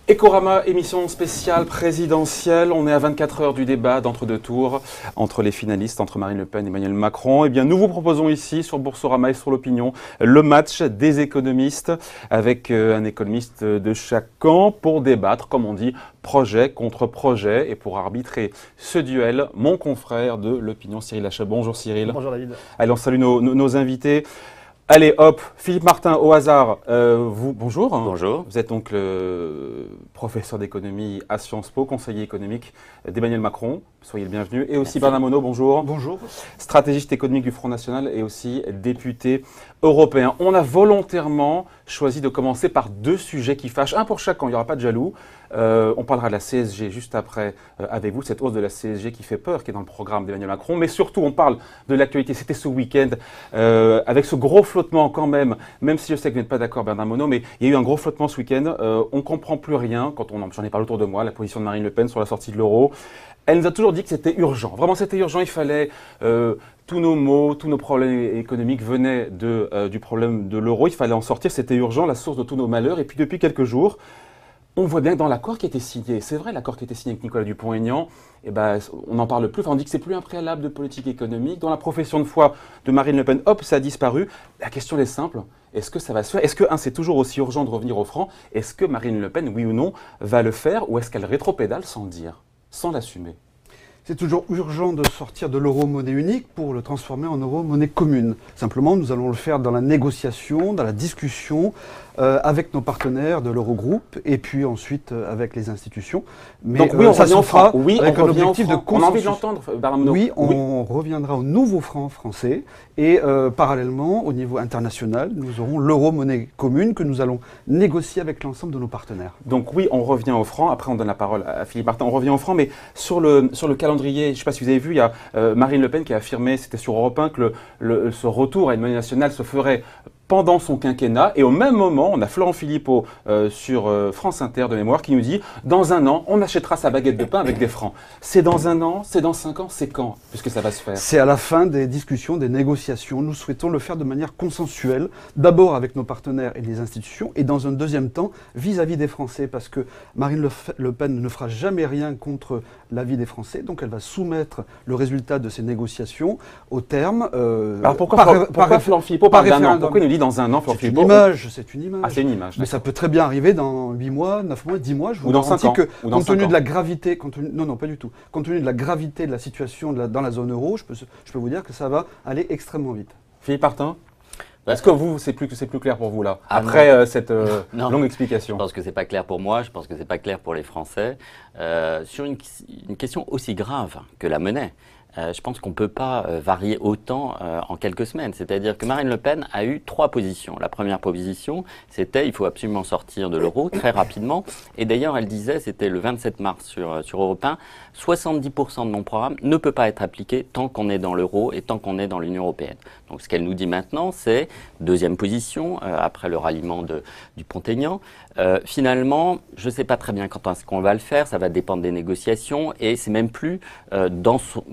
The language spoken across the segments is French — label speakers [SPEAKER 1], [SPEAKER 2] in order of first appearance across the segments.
[SPEAKER 1] Ecorama, émission spéciale présidentielle. On est à 24 heures du débat d'entre-deux tours entre les finalistes, entre Marine Le Pen et Emmanuel Macron. Eh bien, nous vous proposons ici, sur Boursorama et sur l'Opinion, le match des économistes avec un économiste de chaque camp pour débattre, comme on dit, projet contre projet. Et pour arbitrer ce duel, mon confrère de l'Opinion, Cyril Hachet. Bonjour Cyril.
[SPEAKER 2] Bonjour David.
[SPEAKER 1] Allez, on salue nos invités. Allez, hop, Philippe Martin, au hasard, vous, bonjour.
[SPEAKER 3] Bonjour.
[SPEAKER 1] Vous êtes donc le professeur d'économie à Sciences Po, conseiller économique d'Emmanuel Macron. Soyez le bienvenu. Et aussi Bernard Monod, bonjour.
[SPEAKER 2] Bonjour.
[SPEAKER 1] Stratégiste économique du Front National et aussi député européen. On a volontairement choisi de commencer par deux sujets qui fâchent, un pour chacun, il n'y aura pas de jaloux. On parlera de la CSG juste après avec vous, cette hausse de la CSG qui fait peur, qui est dans le programme d'Emmanuel Macron. Mais surtout, on parle de l'actualité. C'était ce week-end avec ce gros flottement quand même si je sais que vous n'êtes pas d'accord Bernard Monod, mais il y a eu un gros flottement ce week-end. On ne comprend plus rien quand j'en ai parlé autour de moi, la position de Marine Le Pen sur la sortie de l'euro. Elle nous a toujours dit que c'était urgent. Vraiment, c'était urgent. Il fallait tous nos maux, tous nos problèmes économiques venaient du problème de l'euro. Il fallait en sortir. C'était urgent, la source de tous nos malheurs. Et puis depuis quelques jours, on voit bien que dans l'accord qui a été signé, c'est vrai, l'accord qui a été signé avec Nicolas Dupont-Aignan, on n'en parle plus. Enfin, on dit que c'est plus un préalable de politique économique. Dans la profession de foi de Marine Le Pen, hop, ça a disparu. La question est simple. Est-ce que ça va se faire? Est-ce que, c'est toujours aussi urgent de revenir au franc? Est-ce que Marine Le Pen, oui ou non, va le faire? Ou est-ce qu'elle rétropédale sans le dire, sans l'assumer?
[SPEAKER 2] C'est toujours urgent de sortir de l'euro-monnaie unique pour le transformer en euro-monnaie commune. Simplement, nous allons le faire dans la négociation, dans la discussion, avec nos partenaires de l'Eurogroupe et puis ensuite avec les institutions. Mais
[SPEAKER 1] donc oui, on
[SPEAKER 2] ça
[SPEAKER 1] revient
[SPEAKER 2] se
[SPEAKER 1] au franc.
[SPEAKER 2] fera
[SPEAKER 1] Oui,
[SPEAKER 2] avec un objectif de consensus.
[SPEAKER 1] On a envie de l'entendre, Bernard Monod.
[SPEAKER 2] Oui, on reviendra au nouveau franc français et parallèlement, au niveau international, nous aurons l'euro-monnaie commune que nous allons négocier avec l'ensemble de nos partenaires.
[SPEAKER 1] Donc oui, on revient au franc. Après, on donne la parole à Philippe Martin. On revient au franc, mais sur le calendrier, je ne sais pas si vous avez vu, il y a Marine Le Pen qui a affirmé, c'était sur Europe 1, que ce retour à une monnaie nationale se ferait pendant son quinquennat. Et au même moment, on a Florent Philippot sur France Inter de mémoire qui nous dit « Dans un an, on achètera sa baguette de pain avec des francs ». C'est dans un an, c'est dans 5 ans, c'est quand, puisque ça va se faire? C'est
[SPEAKER 2] à la fin des discussions, des négociations. Nous souhaitons le faire de manière consensuelle, d'abord avec nos partenaires et les institutions, et dans un deuxième temps, vis-à-vis des Français, parce que Marine Le Pen ne fera jamais rien contre l'avis des Français, donc elle va soumettre le résultat de ces négociations au terme.
[SPEAKER 1] Alors pourquoi Florent Philippot parle d'un an? Pourquoi il nous dit dans un an, Florent Philippot?
[SPEAKER 2] C'est une image.
[SPEAKER 1] Ah, c'est une image.
[SPEAKER 2] Mais ça peut très bien arriver dans 8 mois, 9 mois, 10 mois. Je vous
[SPEAKER 1] ou dans 5 ans.
[SPEAKER 2] Que, compte tenu de la gravité, non, pas du tout. Compte tenu de la gravité de la situation dans la zone euro, je peux vous dire que ça va aller extrêmement vite.
[SPEAKER 1] Philippe Martin? Est-ce que c'est plus clair pour vous là, après cette longue explication?
[SPEAKER 3] Je pense que c'est pas clair pour moi, je pense que c'est pas clair pour les Français. Sur une question aussi grave que la monnaie, je pense qu'on ne peut pas varier autant en quelques semaines. C'est-à-dire que Marine Le Pen a eu 3 positions. La première position, c'était il faut absolument sortir de l'euro très rapidement. Et d'ailleurs, elle disait, c'était le 27 mars sur Europe 1, 70% de mon programme ne peut pas être appliqué tant qu'on est dans l'euro et tant qu'on est dans l'Union européenne. Donc ce qu'elle nous dit maintenant, c'est, deuxième position, après le ralliement du Dupont-Aignan, finalement, je ne sais pas très bien quand est-ce qu'on va le faire, ça va dépendre des négociations et c'est même plus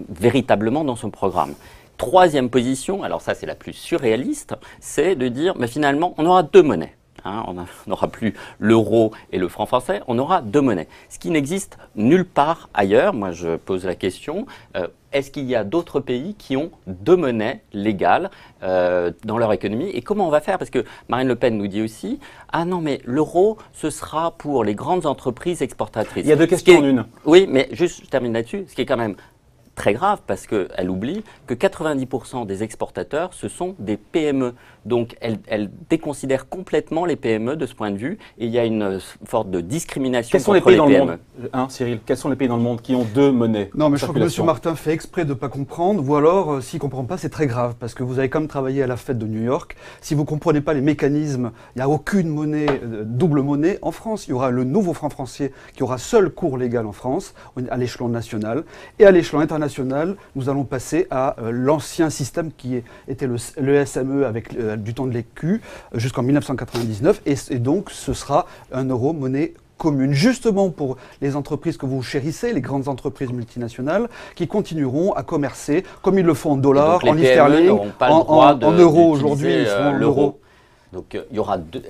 [SPEAKER 3] véritablement dans son programme. Troisième position, alors ça c'est la plus surréaliste, c'est de dire mais finalement on aura 2 monnaies. On n'aura plus l'euro et le franc français, on aura 2 monnaies. Ce qui n'existe nulle part ailleurs. Moi je pose la question, est-ce qu'il y a d'autres pays qui ont 2 monnaies légales dans leur économie? Et comment on va faire? Parce que Marine Le Pen nous dit aussi, ah non mais l'euro ce sera pour les grandes entreprises exportatrices.
[SPEAKER 1] Il y a 2 questions en une.
[SPEAKER 3] Oui, mais juste je termine là-dessus, ce qui est quand même très grave parce qu'elle oublie que 90% des exportateurs, ce sont des PME. Donc, elle déconsidère complètement les PME de ce point de vue et il y a une sorte de discrimination
[SPEAKER 1] contre les
[SPEAKER 3] PME.
[SPEAKER 1] Quels sont les pays dans le monde, Cyril? Quels sont les pays dans le monde qui ont 2 monnaies?
[SPEAKER 2] Non, mais je crois que M. Martin fait exprès de ne pas comprendre ou alors, s'il ne comprend pas, c'est très grave parce que vous avez quand même travaillé à la fête de New York. Si vous ne comprenez pas les mécanismes, il n'y a aucune monnaie, double monnaie en France. Il y aura le nouveau franc français qui aura seul cours légal en France, à l'échelon national. Et à l'échelon international, nous allons passer à l'ancien système qui était le SME avec du temps de l'écu jusqu'en 1999 et donc ce sera un euro monnaie commune, justement pour les entreprises que vous chérissez, les grandes entreprises multinationales, qui continueront à commercer comme ils le font en dollars, en livres sterling, en euros aujourd'hui, ils seront en euros.
[SPEAKER 3] Donc il y aura deux.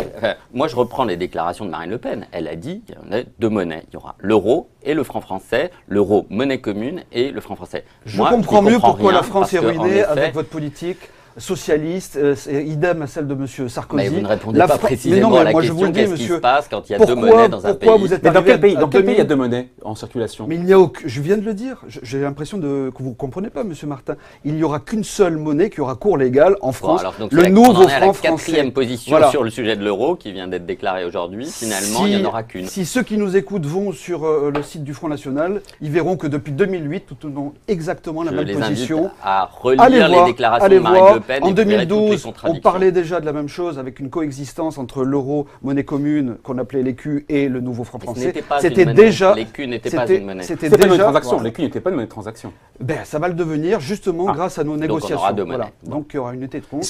[SPEAKER 3] Moi, je reprends les déclarations de Marine Le Pen. Elle a dit qu'il y en a deux monnaies. Il y aura l'euro et le franc français, l'euro monnaie commune et le franc français.
[SPEAKER 2] Je comprends mieux pourquoi la France est ruinée avec votre politique socialiste, idem à celle de M. Sarkozy.
[SPEAKER 3] Mais vous ne répondez pas précisément à la question, qu'est-ce qui se passe quand il y a deux monnaies dans un pays?
[SPEAKER 1] Mais dans quel pays il y a deux monnaies en circulation?
[SPEAKER 2] Mais il n'y a aucun, je viens de le dire, j'ai l'impression que vous ne comprenez pas, M. Martin. Il n'y aura qu'une seule monnaie qui aura cours légal en France, le nouveau franc français.
[SPEAKER 3] La quatrième position sur le sujet de l'euro qui vient d'être déclarée aujourd'hui. Finalement, il n'y en aura qu'une.
[SPEAKER 2] Si ceux qui nous écoutent vont sur le site du Front National, ils verront que depuis 2008, nous tenons exactement la même position.
[SPEAKER 3] À relire les déclarations de Marine Le Pen.
[SPEAKER 2] En 2012, on parlait déjà de la même chose avec une coexistence entre l'euro, monnaie commune, qu'on appelait l'écu, et le nouveau franc français.
[SPEAKER 3] C'était déjà. L'écu n'était pas une monnaie.
[SPEAKER 1] C'était déjà une transaction. L'écu n'était pas une monnaie de transaction.
[SPEAKER 2] Ben, ça va le devenir justement grâce à nos négociations.
[SPEAKER 3] Donc, on aura deux monnaies.
[SPEAKER 2] Donc il y aura une unité de compte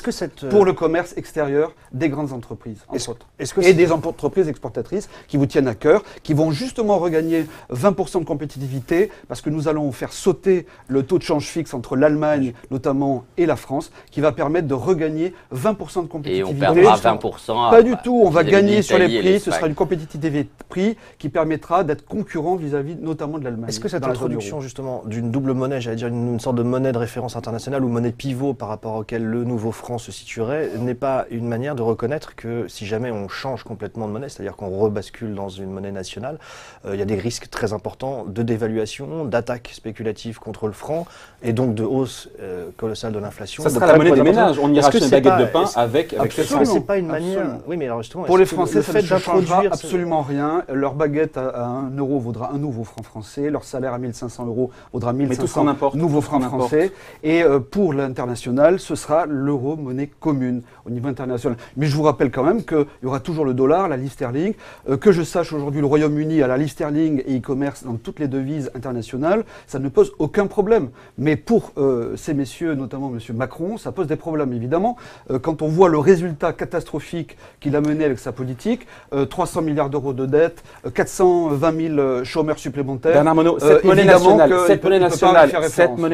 [SPEAKER 2] pour le commerce extérieur des grandes entreprises, entre autres. Et des entreprises exportatrices qui vous tiennent à cœur, qui vont justement regagner 20% de compétitivité, parce que nous allons faire sauter le taux de change fixe entre l'Allemagne notamment et la France, qui va permettre de regagner 20% de compétitivité.
[SPEAKER 3] Et on perdra 20%.
[SPEAKER 2] Pas du tout, on va gagner sur les prix, ce sera une compétitivité de prix qui permettra d'être concurrent vis-à-vis notamment de l'Allemagne.
[SPEAKER 4] Est-ce que cette introduction justement d'une double monnaie, j'allais dire une sorte de monnaie de référence internationale ou monnaie pivot par rapport auquel le nouveau franc se situerait, n'est pas une manière de reconnaître que si jamais on change complètement de monnaie, c'est-à-dire qu'on rebascule dans une monnaie nationale, il y a des risques très importants de dévaluation, d'attaque spéculative contre le franc et donc de hausse colossale de l'inflation.
[SPEAKER 1] Ça sera la monnaie des ménages. On ira acheter une baguette de pain avec
[SPEAKER 4] ce franc. C'est pas une manière. Oui, mais alors justement,
[SPEAKER 2] pour les Français, ça ne changera absolument rien. Leur baguette à 1 euro vaudra un nouveau franc français. Leur salaire à 1 500 € vaudra 1 500 nouveaux francs français. Et pour l'international, ce sera l'euro, monnaie commune au niveau international. Mais je vous rappelle quand même qu'il y aura toujours le dollar, la livre sterling. Que je sache aujourd'hui, le Royaume-Uni a la livre sterling et il commerce dans toutes les devises internationales. Ça ne pose aucun problème. Mais pour ces messieurs, notamment M. Macron, ça pose des problèmes évidemment. Quand on voit le résultat catastrophique qu'il a mené avec sa politique, 300 milliards d'euros de dette, 420 000 chômeurs supplémentaires.
[SPEAKER 1] Bernard Monod, cette monnaie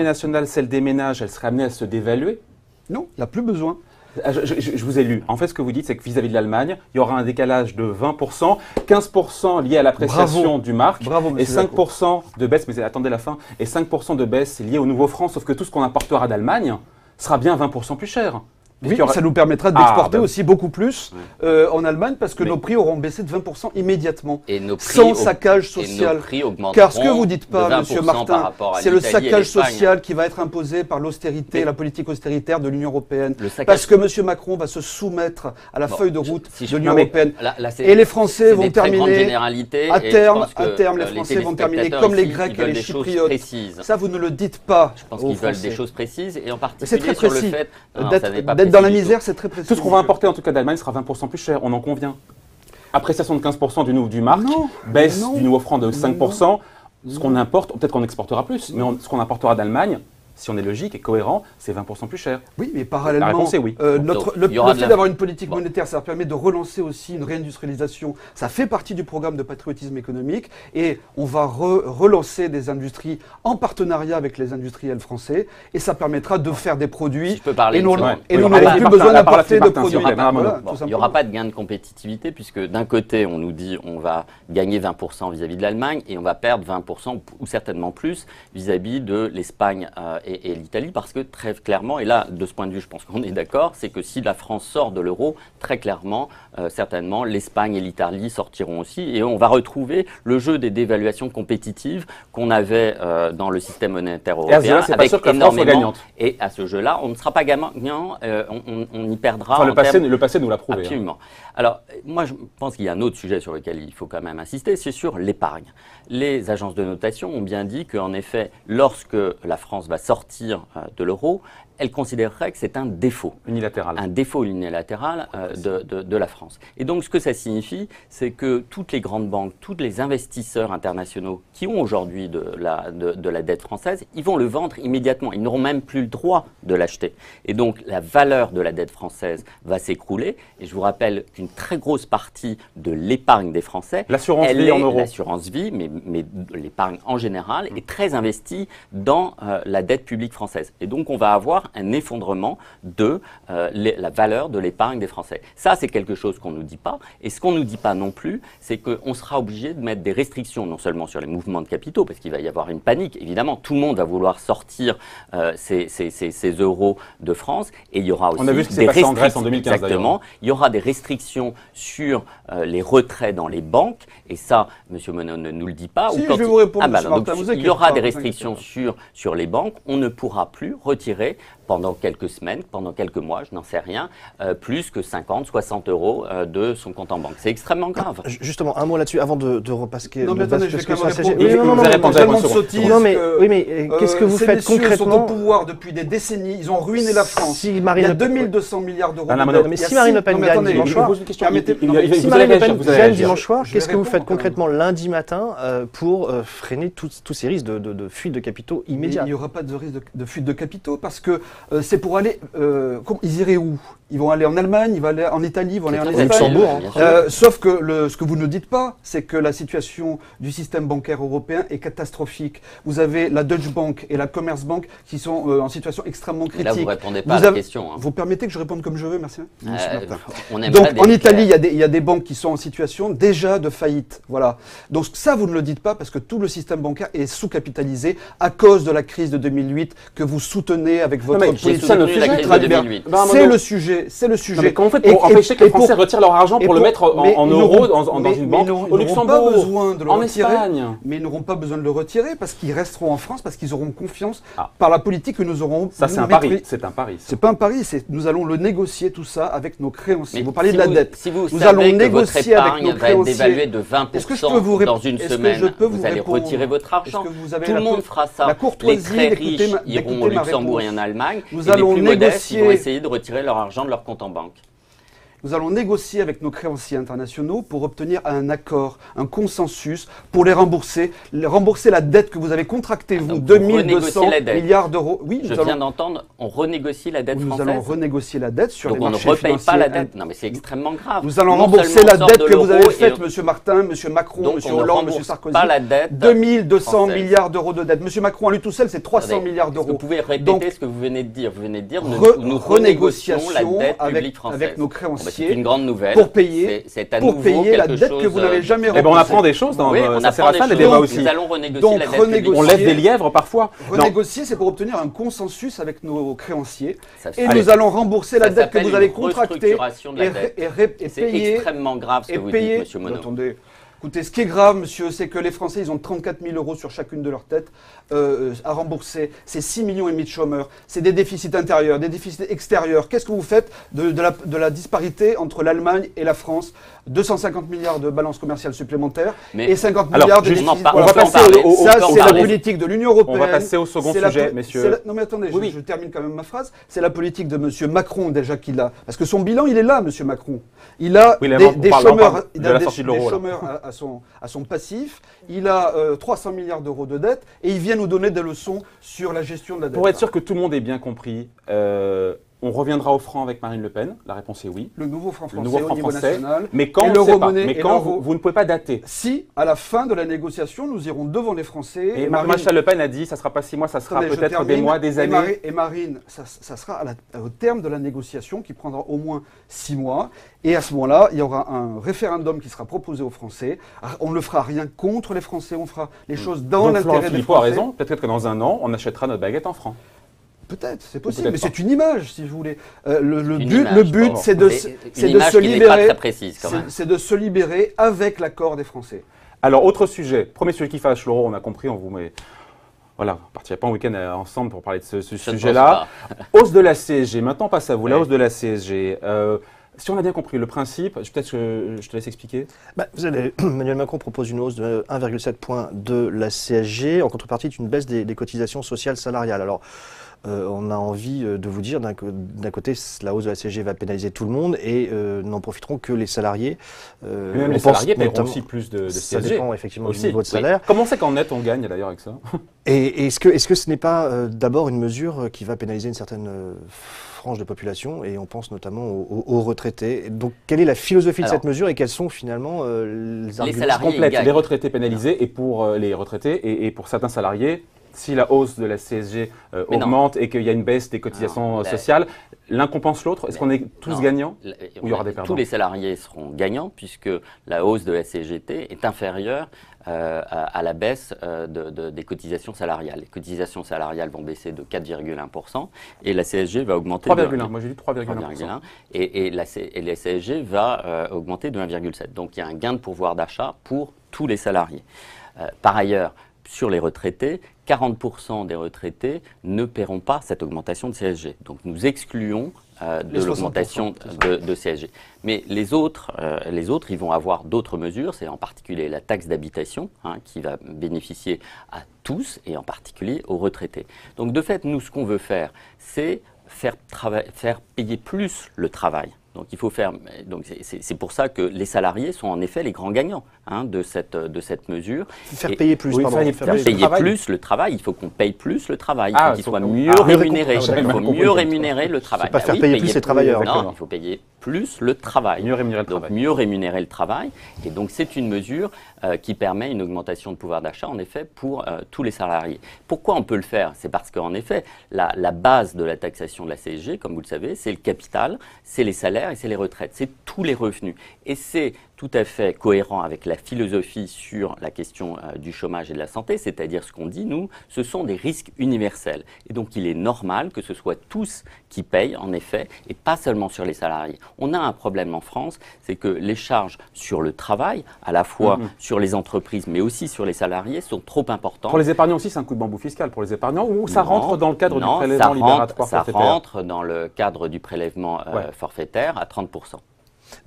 [SPEAKER 1] nationale, celle des ménages, elle serait amenée à se dévaluer?
[SPEAKER 2] Non, il n'y a plus besoin.
[SPEAKER 1] Je vous ai lu. En fait, ce que vous dites, c'est que vis-à-vis de l'Allemagne, il y aura un décalage de 20%, 15% lié à l'appréciation du mark, et 5% de baisse, mais attendez la fin, et 5% de baisse liée au nouveau franc, sauf que tout ce qu'on importera d'Allemagne sera bien 20% plus cher.
[SPEAKER 2] Oui, ça nous permettra d'exporter aussi beaucoup plus en Allemagne parce que nos prix auront baissé de 20% immédiatement,
[SPEAKER 3] et nos prix
[SPEAKER 2] sans saccage social. Car ce que vous dites pas, M. Martin, c'est le saccage social qui va être imposé par l'austérité, la politique austéritaire de l'Union européenne. Parce que M. Macron va se soumettre à la feuille de route de l'Union européenne. Et les Français vont terminer, à terme, les Français vont terminer comme les Grecs et les Chypriotes. Ça, vous ne le dites pas.
[SPEAKER 3] Je pense qu'ils veulent des choses précises, et en particulier sur le fait
[SPEAKER 2] d'être dans la misère, c'est très précis.
[SPEAKER 1] Tout ce qu'on va importer en tout cas d'Allemagne sera 20% plus cher, on en convient. Appréciation de 15% du mark, baisse du nouveau franc de 5%. Ce qu'on importe, peut-être qu'on exportera plus, mais ce qu'on importera d'Allemagne, si on est logique et cohérent, c'est 20% plus cher.
[SPEAKER 2] Oui, mais parallèlement,
[SPEAKER 1] la réponse est oui.
[SPEAKER 2] Le fait d'avoir une politique monétaire, ça permet de relancer aussi une réindustrialisation. Ça fait partie du programme de patriotisme économique et on va relancer des industries en partenariat avec les industriels français et ça permettra de faire des produits.
[SPEAKER 3] Si je peux parler,
[SPEAKER 2] et nous n'aurons plus besoin d'importer de produits.
[SPEAKER 3] Il n'y aura pas de gain de compétitivité puisque d'un côté, on nous dit on va gagner 20% vis-à-vis de l'Allemagne et on va perdre 20% ou certainement plus vis-à-vis de l'Espagne et l'Italie, parce que très clairement, et là, de ce point de vue, je pense qu'on est d'accord, c'est que si la France sort de l'euro, très clairement, certainement, l'Espagne et l'Italie sortiront aussi, et on va retrouver le jeu des dévaluations compétitives qu'on avait dans le système monétaire européen, avec énormément. Et à ce jeu-là, on ne sera pas gagnant, on y perdra.
[SPEAKER 1] Enfin, le passé nous l'a prouvé.
[SPEAKER 3] Absolument. Alors, moi, je pense qu'il y a un autre sujet sur lequel il faut quand même insister, c'est sur l'épargne. Les agences de notation ont bien dit qu'en effet, lorsque la France va sortir de l'euro, elle considérerait que c'est un défaut.
[SPEAKER 1] Unilatéral.
[SPEAKER 3] Un défaut unilatéral de la France. Et donc, ce que ça signifie, c'est que toutes les grandes banques, tous les investisseurs internationaux qui ont aujourd'hui de la dette française, ils vont le vendre immédiatement. Ils n'auront même plus le droit de l'acheter. Et donc, la valeur de la dette française va s'écrouler. Et je vous rappelle qu'une très grosse partie de l'épargne des Français,
[SPEAKER 1] l'assurance vie en euros.
[SPEAKER 3] L'assurance vie, mais l'épargne en général, est très investie dans la dette publique française. Et donc, on va avoir un effondrement de la valeur de l'épargne des Français. Ça, c'est quelque chose qu'on ne nous dit pas. Et ce qu'on ne nous dit pas non plus, c'est qu'on sera obligé de mettre des restrictions, non seulement sur les mouvements de capitaux, parce qu'il va y avoir une panique. Évidemment, tout le monde va vouloir sortir ces euros de France. Et il y aura aussi
[SPEAKER 1] on a vu ce qui s'est passé en Grèce en 2015,
[SPEAKER 3] exactement. Il y aura des restrictions sur les retraits dans les banques. Et ça, M. Monod ne nous le dit pas.
[SPEAKER 2] Si, je vais vous répondre, donc,
[SPEAKER 3] il y aura des restrictions sur les banques. On ne pourra plus retirer pendant quelques semaines, pendant quelques mois, je n'en sais rien, plus que 50, 60 euros de son compte en banque. C'est extrêmement grave.
[SPEAKER 4] Justement, un mot là-dessus avant de repasser.
[SPEAKER 2] Non, mais attendez, je vais quand même répondre.
[SPEAKER 4] Non, mais qu'est-ce que vous faites concrètement?
[SPEAKER 2] Ils sont au pouvoir depuis des décennies, ils ont ruiné la France. Il y a 2200 milliards d'euros.
[SPEAKER 4] Mais si Marine Le Pen gagne dimanche soir, si Marine Le Pen gagne dimanche soir, qu'est-ce que vous faites concrètement lundi matin pour freiner tous ces risques de fuite de capitaux immédiats?
[SPEAKER 2] Il n'y aura pas de risque de fuite de capitaux parce que c'est pour aller. Ils iraient où? Ils vont aller en Allemagne, ils vont aller en Italie, ils vont aller en Espagne.
[SPEAKER 4] Luxembourg.
[SPEAKER 2] Sauf que ce que vous ne dites pas, c'est que la situation du système bancaire européen est catastrophique. Vous avez la Deutsche Bank et la Commerzbank qui sont en situation extrêmement critique.
[SPEAKER 3] Là, vous ne répondez pas à la question.
[SPEAKER 2] Vous permettez que je réponde comme je veux, merci.
[SPEAKER 3] Donc,
[SPEAKER 2] en Italie, il y a des banques qui sont en situation déjà de faillite. Voilà. Donc ça, vous ne le dites pas parce que tout le système bancaire est sous-capitalisé à cause de la crise de 2008 que vous soutenez avec votre politique. C'est le sujet. C'est le sujet.
[SPEAKER 1] Mais comment on fait pour empêcher que les Français retirent leur argent pour le mettre en euros dans une banque au Luxembourg, en Espagne?
[SPEAKER 2] Mais ils n'auront pas besoin de le retirer parce qu'ils resteront en France, parce qu'ils auront confiance par la politique que nous aurons.
[SPEAKER 1] Ça, c'est un pari. C'est un pari.
[SPEAKER 2] C'est pas un pari. Nous allons le négocier tout ça avec nos créanciers. Vous parlez de la dette.
[SPEAKER 3] Si vous
[SPEAKER 2] nous allons négocier
[SPEAKER 3] que votre
[SPEAKER 2] avec nos
[SPEAKER 3] épargne va être
[SPEAKER 2] créanciers.
[SPEAKER 3] dévaluée de 20% dans une semaine, vous allez retirer votre argent. Tout le monde fera ça. Les très riches iront au Luxembourg et en Allemagne. Et les plus modestes, ils vont essayer de retirer leur argent de leur compte en banque.
[SPEAKER 2] Nous allons négocier avec nos créanciers internationaux pour obtenir un accord, un consensus pour les rembourser la dette que vous avez contractée, vous, 2200 milliards d'euros. Oui,
[SPEAKER 3] je viens d'entendre, on renégocie la dette française.
[SPEAKER 2] Nous allons renégocier la dette sur les marchés financiers.
[SPEAKER 3] Donc on ne repaye pas la dette. Non mais c'est extrêmement grave.
[SPEAKER 2] Nous allons rembourser la dette que vous avez faite, M. Martin, M. Macron, M. Hollande, M. Sarkozy.
[SPEAKER 3] Pas la dette
[SPEAKER 2] 2200 milliards d'euros de dette. M. Macron, à lui tout seul, c'est 300 milliards d'euros.
[SPEAKER 3] Vous pouvez répéter ce que vous venez de dire. Vous venez de dire, nous renégocions la dette publique française.
[SPEAKER 2] Avec nos créanciers.
[SPEAKER 3] C'est une grande nouvelle.
[SPEAKER 2] Pour payer la dette que vous n'avez jamais remboursée.
[SPEAKER 1] On apprend des choses dans ça sert à ça les débats aussi.
[SPEAKER 3] Nous allons renégocier la dette publique.
[SPEAKER 1] On lève des lièvres parfois.
[SPEAKER 2] Renégocier, c'est pour obtenir un consensus avec nos créanciers. Et nous allons rembourser la dette que vous avez contractée et
[SPEAKER 3] c'est extrêmement grave ce que vous dites, monsieur Monod.
[SPEAKER 2] Attendez. Écoutez, ce qui est grave, monsieur, c'est que les Français, ils ont 34 000 euros sur chacune de leurs têtes à rembourser. C'est 6,5 millions de chômeurs. C'est des déficits intérieurs, des déficits extérieurs. Qu'est-ce que vous faites de la disparité entre l'Allemagne et la France? 250 milliards de balance commerciale supplémentaire et 50 milliards de déficits.
[SPEAKER 1] On va passer
[SPEAKER 2] ça, c'est la politique de l'Union européenne.
[SPEAKER 1] On va passer au second sujet, messieurs.
[SPEAKER 2] Non mais attendez, je termine quand même ma phrase. C'est la politique de M. Macron déjà qu'il a. Parce que son bilan, il est là, M. Macron. Il a des chômeurs à son passif. Il a 300 milliards d'euros de dette et il vient nous donner des leçons sur la gestion de la dette.
[SPEAKER 1] Pour être sûr que tout le monde ait bien compris, on reviendra au franc avec Marine Le Pen. La réponse est oui.
[SPEAKER 2] Le nouveau franc français au niveau national.
[SPEAKER 1] Mais quand, mais quand vous ne pouvez pas dater.
[SPEAKER 2] Si, à la fin de la négociation, nous irons devant les Français.
[SPEAKER 1] Et Marine Le Pen a dit, ça ne sera pas 6 mois, ça sera peut-être des mois, des années.
[SPEAKER 2] Et Marine, ça sera au terme de la négociation qui prendra au moins 6 mois. Et à ce moment-là, il y aura un référendum qui sera proposé aux Français. On ne fera rien contre les Français, on fera les choses dans l'intérêt des Français.
[SPEAKER 1] A raison, peut-être que dans un an, on achètera notre baguette en francs.
[SPEAKER 2] Peut-être, c'est possible, mais c'est une image, si vous voulez. Le but, c'est de se libérer. C'est de se libérer avec l'accord des Français.
[SPEAKER 1] Alors, autre sujet. Premier sujet qui fâche, Laurent, on a compris, on vous met. Voilà, on partira pas en week-end ensemble pour parler de ce sujet-là. Hausse de la CSG. Maintenant, on passe à vous. La hausse de la CSG. Si on a bien compris le principe, peut-être que je te laisse expliquer.
[SPEAKER 4] Emmanuel Macron propose une hausse de 1,7 point de la CSG en contrepartie d'une baisse des cotisations sociales salariales. Alors, on a envie de vous dire, d'un côté, la hausse de la CSG va pénaliser tout le monde et n'en profiteront que les salariés.
[SPEAKER 1] Mais même les salariés paieront aussi plus de
[SPEAKER 4] ça
[SPEAKER 1] CSG.
[SPEAKER 4] dépend effectivement
[SPEAKER 1] Aussi,
[SPEAKER 4] du niveau de salaire.
[SPEAKER 1] oui. Comment c'est qu'en net on gagne d'ailleurs avec ça?
[SPEAKER 4] Et est-ce que ce n'est pas d'abord une mesure qui va pénaliser une certaine frange de population, et on pense notamment aux retraités. Donc quelle est la philosophie de cette mesure et quels sont finalement les arguments
[SPEAKER 3] salariés
[SPEAKER 1] complètes, les retraités pénalisés et pour les retraités et pour certains salariés? Si la hausse de la CSG augmente et qu'il y a une baisse des cotisations sociales, l'un compense l'autre. Est-ce qu'on est tous gagnants ou il y aura des perdants?
[SPEAKER 3] Tous les salariés seront gagnants puisque la hausse de la CSGT est inférieure à la baisse des cotisations salariales. Les cotisations salariales vont baisser de 4,1% et la CSG va augmenter
[SPEAKER 1] 3,1. Moi j'ai dit 3,1%.
[SPEAKER 3] Et la CSG va augmenter de 1,7. Donc il y a un gain de pouvoir d'achat pour tous les salariés. Par ailleurs, sur les retraités, 40% des retraités ne paieront pas cette augmentation de CSG. Donc nous excluons de l'augmentation de CSG. Mais les autres, ils vont avoir d'autres mesures, c'est en particulier la taxe d'habitation qui va bénéficier à tous et en particulier aux retraités. Donc de fait, nous, ce qu'on veut faire, c'est faire payer plus le travail. Donc il faut faire. Donc c'est pour ça que les salariés sont en effet les grands gagnants de cette mesure.
[SPEAKER 4] Faire payer plus, pardon.
[SPEAKER 3] Faire payer plus le travail. Il faut qu'on paye plus le travail. Il faut qu'il soit mieux rémunéré. Il faut mieux rémunérer le travail.
[SPEAKER 4] Pas faire payer plus les travailleurs.
[SPEAKER 3] Non, il faut payer plus le travail.
[SPEAKER 1] Mieux rémunérer le
[SPEAKER 3] donc
[SPEAKER 1] travail.
[SPEAKER 3] Mieux rémunérer le travail. Et donc c'est une mesure qui permet une augmentation de pouvoir d'achat en effet pour tous les salariés. Pourquoi on peut le faire? C'est parce qu'en effet la base de la taxation de la CSG, comme vous le savez, c'est le capital, c'est les salaires et c'est les retraites, c'est tous les revenus. Et c'est tout à fait cohérent avec la philosophie sur la question du chômage et de la santé, c'est-à-dire ce qu'on dit, nous, ce sont des risques universels. Et donc il est normal que ce soit tous qui payent, en effet, et pas seulement sur les salariés. On a un problème en France, c'est que les charges sur le travail, à la fois sur les entreprises, mais aussi sur les salariés, sont trop importantes.
[SPEAKER 1] Pour les épargnants aussi, c'est un coup de bambou fiscal pour les épargnants, ou ça rentre dans le cadre du prélèvement libératoire forfaitaire?
[SPEAKER 3] Ça rentre dans le cadre du prélèvement forfaitaire à 30%.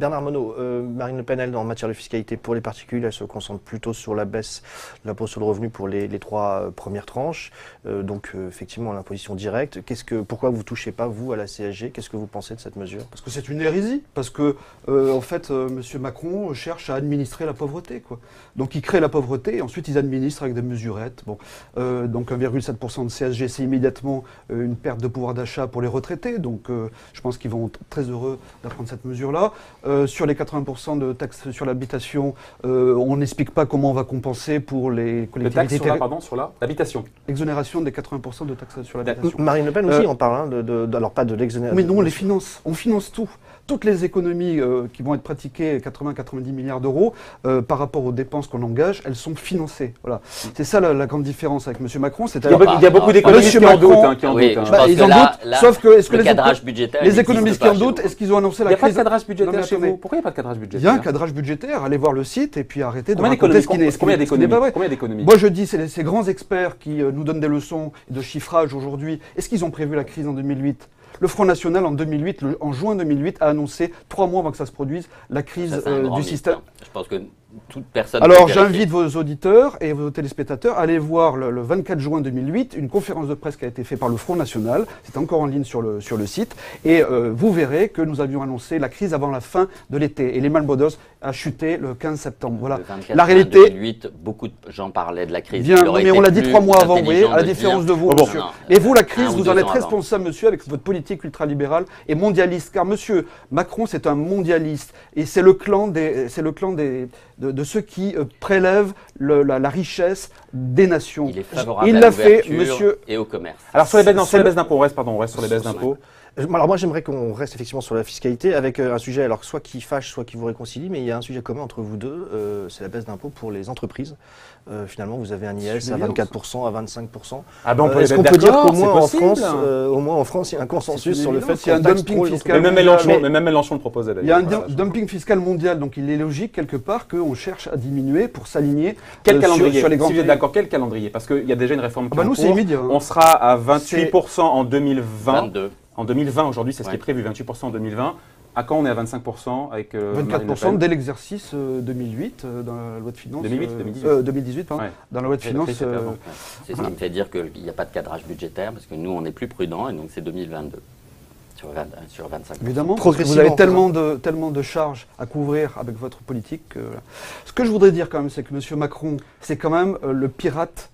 [SPEAKER 4] Bernard Monod, Marine Le Pen, elle, en matière de fiscalité pour les particuliers, elle se concentre plutôt sur la baisse de l'impôt sur le revenu pour les 3 premières tranches. Donc, effectivement, l'imposition directe. Pourquoi vous ne touchez pas, vous, à la CSG? Qu'est-ce que vous pensez de cette mesure?
[SPEAKER 2] Parce que c'est une hérésie. Parce que, en fait, M. Macron cherche à administrer la pauvreté, quoi. Donc, il crée la pauvreté et ensuite, ils administrent avec des mesurettes. Bon. Donc, 1,7% de CSG, c'est immédiatement une perte de pouvoir d'achat pour les retraités. Donc, je pense qu'ils vont être très heureux d'apprendre cette mesure-là. Sur les 80% de taxes sur l'habitation, on n'explique pas comment on va compenser pour les collectivités.
[SPEAKER 1] Sur l'habitation.
[SPEAKER 2] L'exonération des 80% de taxes sur l'habitation.
[SPEAKER 4] Marine Le Pen aussi en parle, alors pas de l'exonération.
[SPEAKER 2] Mais non, on les finance. On finance tout. Toutes les économies qui vont être pratiquées, 80-90 milliards d'euros, par rapport aux dépenses qu'on engage, elles sont financées. Voilà. C'est ça la grande différence avec M. Macron.
[SPEAKER 1] Il y a beaucoup d'économistes qui en doutent.
[SPEAKER 2] Ils en doutent. Sauf que est-ce que
[SPEAKER 3] les
[SPEAKER 2] économistes qui en doutent, est-ce qu'ils ont annoncé la crise?
[SPEAKER 1] Il n'y a pas de cadrage budgétaire chez vous. Pourquoi il n'y a pas de cadrage budgétaire?
[SPEAKER 2] Il y a un cadrage budgétaire. Allez voir le site et puis arrêtez de raconter ce qui n'est pas vrai.
[SPEAKER 1] Combien d'économies?
[SPEAKER 2] Moi, je dis, c'est ces grands experts qui nous donnent des leçons de chiffrage aujourd'hui. Est-ce qu'ils ont prévu la crise en 2008? Le Front National, en juin 2008, a annoncé, 3 mois avant que ça se produise, la crise du système.
[SPEAKER 3] Je pense que toute personne...
[SPEAKER 2] Alors, j'invite vos auditeurs et vos téléspectateurs à aller voir le 24 juin 2008, une conférence de presse qui a été faite par le Front National. C'est encore en ligne sur le site. Et vous verrez que nous avions annoncé la crise avant la fin de l'été. Et Lehman Brothers a chuté le 15 septembre. Voilà.
[SPEAKER 3] La réalité... 2008, beaucoup de gens parlaient de la crise.
[SPEAKER 2] Bien, mais on l'a dit 3 mois avant, vous voyez, à la différence de vous, monsieur. Et vous, la crise, vous en êtes responsable, monsieur, avec votre politique ultralibérale et mondialiste. Car monsieur Macron, c'est un mondialiste. Et c'est le clan de ceux qui prélèvent la richesse des nations.
[SPEAKER 3] Il est favorable
[SPEAKER 2] à l'ouverture
[SPEAKER 3] et au commerce.
[SPEAKER 1] Alors sur les baisses d'impôts, on reste sur les baisses d'impôts.
[SPEAKER 4] Alors moi j'aimerais qu'on reste effectivement sur la fiscalité avec un sujet alors soit qui fâche, soit qui vous réconcilie, mais il y a un sujet commun entre vous deux, c'est la baisse d'impôts pour les entreprises. Finalement vous avez un IS à 24%, à 25%.
[SPEAKER 1] Ah ben
[SPEAKER 4] est-ce qu'on peut dire qu'au moins en France, il y a un consensus sur le fait qu'il y a un dumping fiscal
[SPEAKER 1] mondial. Même Mélenchon le proposait d'ailleurs.
[SPEAKER 2] Il y a un dumping fiscal mondial, donc il est logique quelque part qu'on cherche à diminuer pour s'aligner
[SPEAKER 1] sur les grands pays. Si vous êtes d'accord, quel calendrier? Parce qu'il y a déjà une réforme qui est en cours.
[SPEAKER 2] C'est immédiat.
[SPEAKER 1] On sera à 28% en 2020. en 2020, aujourd'hui, c'est ce qui est
[SPEAKER 3] Ouais.
[SPEAKER 1] prévu, 28% en 2020. À quand on est à 25% avec Marine Le
[SPEAKER 2] 24%
[SPEAKER 1] Pen
[SPEAKER 2] dès l'exercice 2008 dans la loi de finances. 2018, pardon.
[SPEAKER 1] Ouais.
[SPEAKER 2] Dans la loi de
[SPEAKER 1] J'ai
[SPEAKER 2] finances.
[SPEAKER 1] appris, c'était avant.
[SPEAKER 3] C'est ce qui me fait dire qu'il n'y a pas de cadrage budgétaire, parce que nous, on est plus prudent, et donc c'est 2022 sur 25.
[SPEAKER 2] Évidemment, parce que vous avez tellement de charges à couvrir avec votre politique. Ce que je voudrais dire quand même, c'est que M. Macron, c'est quand même le pirate